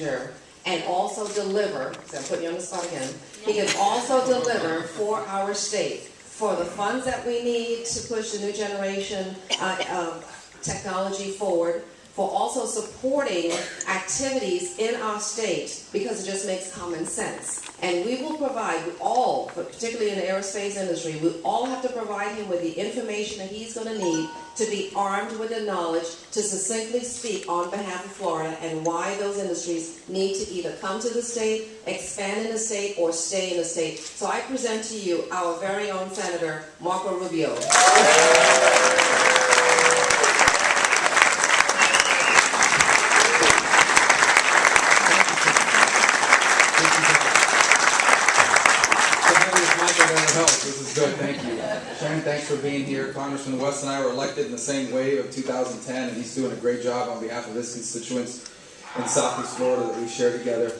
and also deliver, so I'm putting you on the spot again, he can also deliver for our state, for the funds that we need to push the new generation technology forward, for also supporting activities in our state, because it just makes common sense. And we will provide, we all, but particularly in the aerospace industry, we all have to provide him with the information that he's going to need to be armed with the knowledge to succinctly speak on behalf of Florida and why those industries need to either come to the state, expand in the state, or stay in the state. So I present to you our very own Senator Marco Rubio. This is good, thank you. Sharon, thanks for being here. Congressman West and I were elected in the same wave of 2010, and he's doing a great job on behalf of his constituents in Southeast Florida that we share together.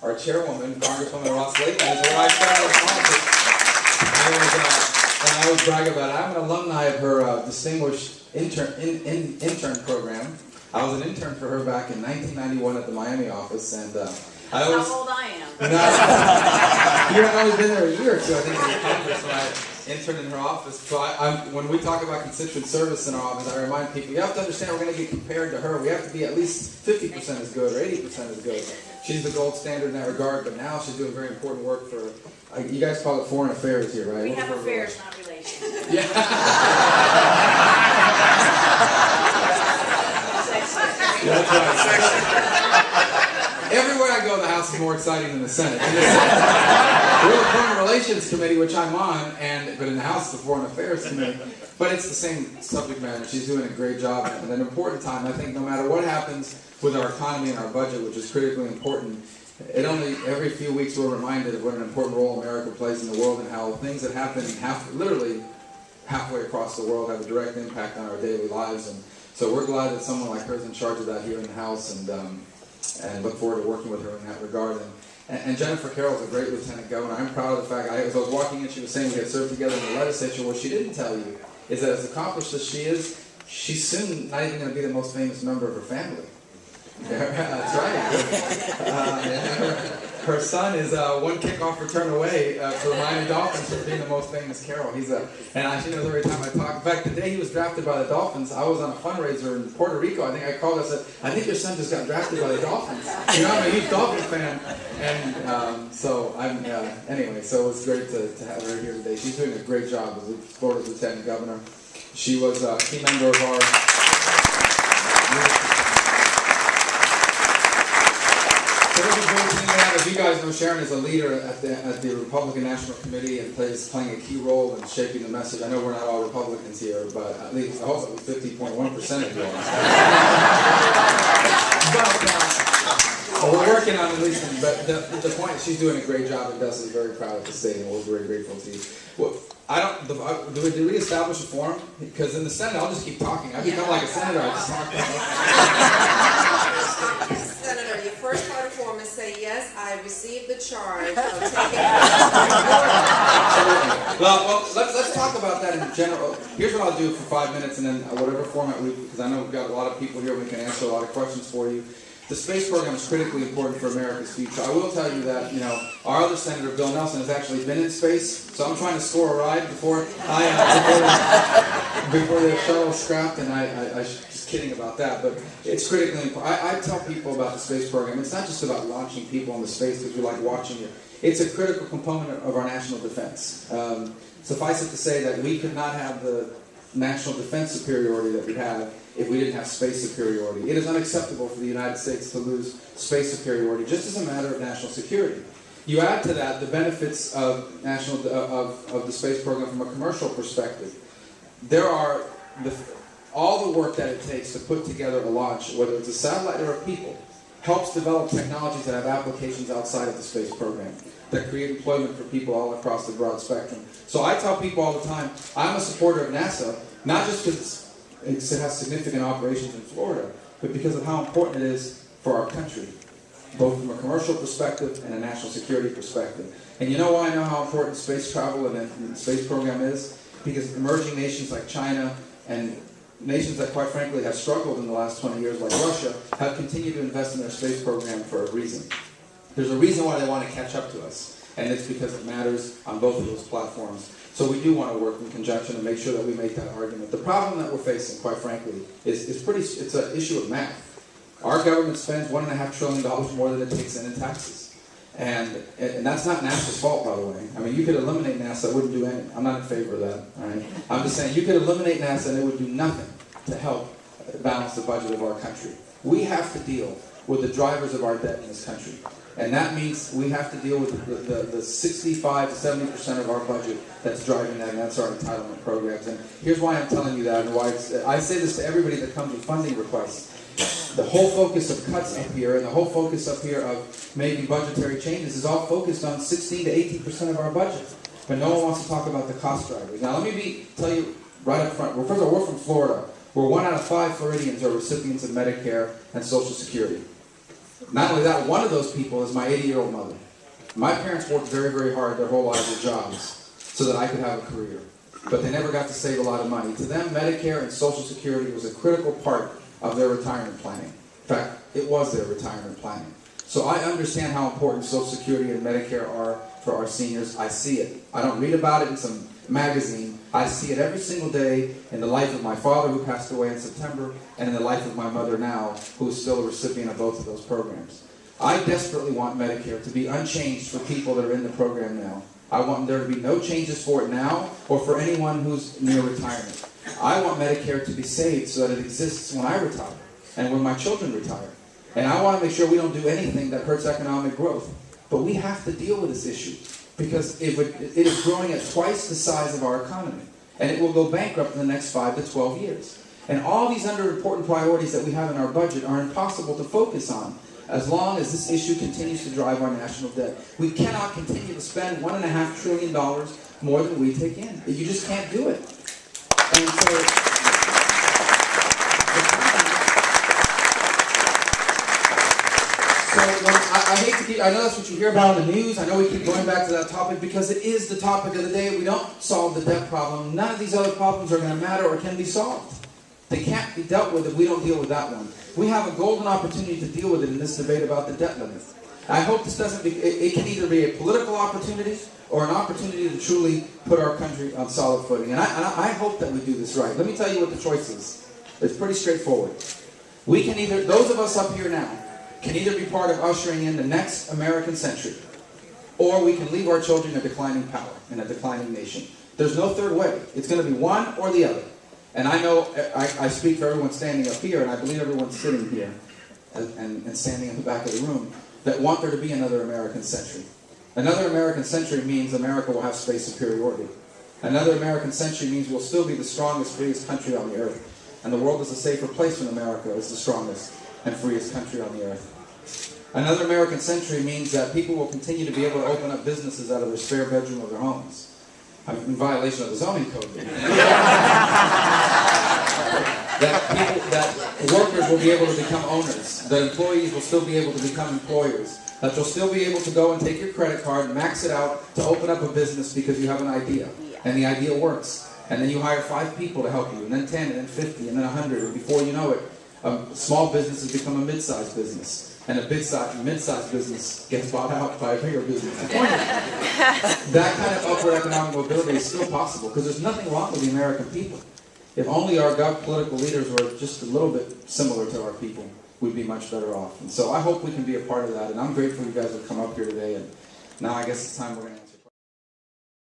Our chairwoman, Congresswoman Ross Layton, is where I started politics. And I always brag about it. I'm an alumni of her distinguished intern program. I was an intern for her back in 1991 at the Miami office, and How old I am. You had only been there a year or two, I think, in the conference when I interned in her office. So when we talk about constituent service in our office, I remind people, you have to understand we're going to get compared to her. We have to be at least 50% as good or 80% as good. She's the gold standard in that regard, but now she's doing very important work for, you guys call it foreign affairs here, right? We have affairs, not relations. Yeah. That's right. Everywhere I go, the House is more exciting than the Senate. We're the Foreign Relations Committee, which I'm on, but in the House, it's the Foreign Affairs Committee. But it's the same subject matter. She's doing a great job at an important time. I think no matter what happens with our economy and our budget, which is critically important, every few weeks we're reminded of what an important role America plays in the world and how things that happen literally halfway across the world have a direct impact on our daily lives. And so we're glad that someone like her is in charge of that here in the House, and look forward to working with her in that regard. And Jennifer Carroll's a great lieutenant governor. I'm proud of the fact, as I was walking in, she was saying we had served together in the legislature. What she didn't tell you is that as accomplished as she is, she's soon not even going to be the most famous member of her family. That's right. Her son is one kickoff return away for the Miami Dolphins from being the most famous Carroll. And she knows every time I talk. In fact, the day he was drafted by the Dolphins, I was on a fundraiser in Puerto Rico. I think I called and said, I think your son just got drafted by the Dolphins. You know, I'm a huge Dolphin fan. And so anyway, so it was great to have her here today. She's doing a great job as Florida's Lieutenant Governor. She was a key member of our... As you guys know, Sharon is a leader at the Republican National Committee and playing a key role in shaping the message. I know we're not all Republicans here, but at least I hope it was 50.1% of you all. But we're working on at least. But the point is, she's doing a great job, and Dustin's very proud of the state, and we're very grateful to you. Well, do we establish a forum? Because in the Senate, I'll just keep talking. I become like a senator. I just talk Senator, your first part of form is say, yes, I received the charge of taking... Well, let's talk about that in general. Here's what I'll do for 5 minutes, and then whatever format because I know we've got a lot of people here, we can answer a lot of questions for you. The space program is critically important for America's future. I will tell you that, our other Senator, Bill Nelson, has actually been in space, so I'm trying to score a ride before the shuttle is scrapped, and I just kidding about that, but it's critically important. I tell people about the space program. It's not just about launching people into space because we like watching it. It's a critical component of our national defense. Suffice it to say that we could not have the national defense superiority that we have if we didn't have space superiority. It is unacceptable for the United States to lose space superiority just as a matter of national security. You add to that the benefits of of the space program from a commercial perspective. There are all the work that it takes to put together a launch, whether it's a satellite or a people, helps develop technologies that have applications outside of the space program that create employment for people all across the broad spectrum. So I tell people all the time, I'm a supporter of NASA, not just because it has significant operations in Florida, but because of how important it is for our country, both from a commercial perspective and a national security perspective. And you know why I know how important space travel and the space program is? Because emerging nations like China and nations that, quite frankly, have struggled in the last 20 years, like Russia, have continued to invest in their space program for a reason. There's a reason why they want to catch up to us, and it's because it matters on both of those platforms. So we do want to work in conjunction and make sure that we make that argument. The problem that we're facing, quite frankly, it's an issue of math. Our government spends $1.5 trillion more than it takes in taxes. And that's not NASA's fault, by the way. I mean, you could eliminate NASA, it wouldn't do anything. I'm not in favor of that, all right? I'm just saying, you could eliminate NASA and it would do nothing to help balance the budget of our country. We have to deal with the drivers of our debt in this country. And that means we have to deal with the 65 to 70% of our budget that's driving that, and that's our entitlement programs. And here's why I'm telling you that, and why I say this to everybody that comes with funding requests. The whole focus of cuts up here, and the whole focus up here of making budgetary changes is all focused on 16 to 18% of our budget. But no one wants to talk about the cost drivers. Now let me tell you right up front, well, first of all, we're from Florida, where 1 out of 5 Floridians are recipients of Medicare and Social Security. Not only that, one of those people is my 80-year-old mother. My parents worked very, very hard their whole lives at jobs so that I could have a career. But they never got to save a lot of money. To them, Medicare and Social Security was a critical part of their retirement planning. In fact, it was their retirement planning. So I understand how important Social Security and Medicare are for our seniors. I see it. I don't read about it in some magazine. I see it every single day in the life of my father, who passed away in September, and in the life of my mother now, who is still a recipient of both of those programs. I desperately want Medicare to be unchanged for people that are in the program now. I want there to be no changes for it now or for anyone who's near retirement. I want Medicare to be saved so that it exists when I retire and when my children retire. And I want to make sure we don't do anything that hurts economic growth. But we have to deal with this issue because it is growing at twice the size of our economy. And it will go bankrupt in the next 5 to 12 years. And all these underimportant priorities that we have in our budget are impossible to focus on as long as this issue continues to drive our national debt. We cannot continue to spend $1.5 trillion more than we take in. You just can't do it. And so, I hate to keep, I know that's what you hear about in the news. I know we keep going back to that topic because it is the topic of the day. If we don't solve the debt problem, none of these other problems are going to matter or can be solved. They can't be dealt with if we don't deal with that one. We have a golden opportunity to deal with it in this debate about the debt limit. I hope this doesn't be, it can either be a political opportunity or an opportunity to truly put our country on solid footing. And I hope that we do this right. Let me tell you what the choice is. It's pretty straightforward. We can either, those of us up here now, can either be part of ushering in the next American century, or we can leave our children a declining power and a declining nation. There's no third way. It's going to be one or the other. And I know, I speak for everyone standing up here, and I believe everyone sitting here and standing in the back of the room, that want there to be another American century. Another American century means America will have space superiority. Another American century means we'll still be the strongest, freest country on the earth. And the world is a safer place when America is the strongest and freest country on the earth. Another American century means that people will continue to be able to open up businesses out of their spare bedroom of their homes. I mean, in violation of the zoning code. that workers will be able to become owners. That employees will still be able to become employers. That you'll still be able to go and take your credit card, max it out to open up a business because you have an idea. And the idea works. And then you hire 5 people to help you, and then 10, and then 50, and then 100. And before you know it, small businesses become a mid-sized business. And a mid-sized business gets bought out by a bigger business. That kind of upward economic mobility is still possible because there's nothing wrong with the American people. If only our political leaders were just a little bit similar to our people, we'd be much better off. And so I hope we can be a part of that. And I'm grateful you guys have come up here today. And now I guess it's time we're going to answer.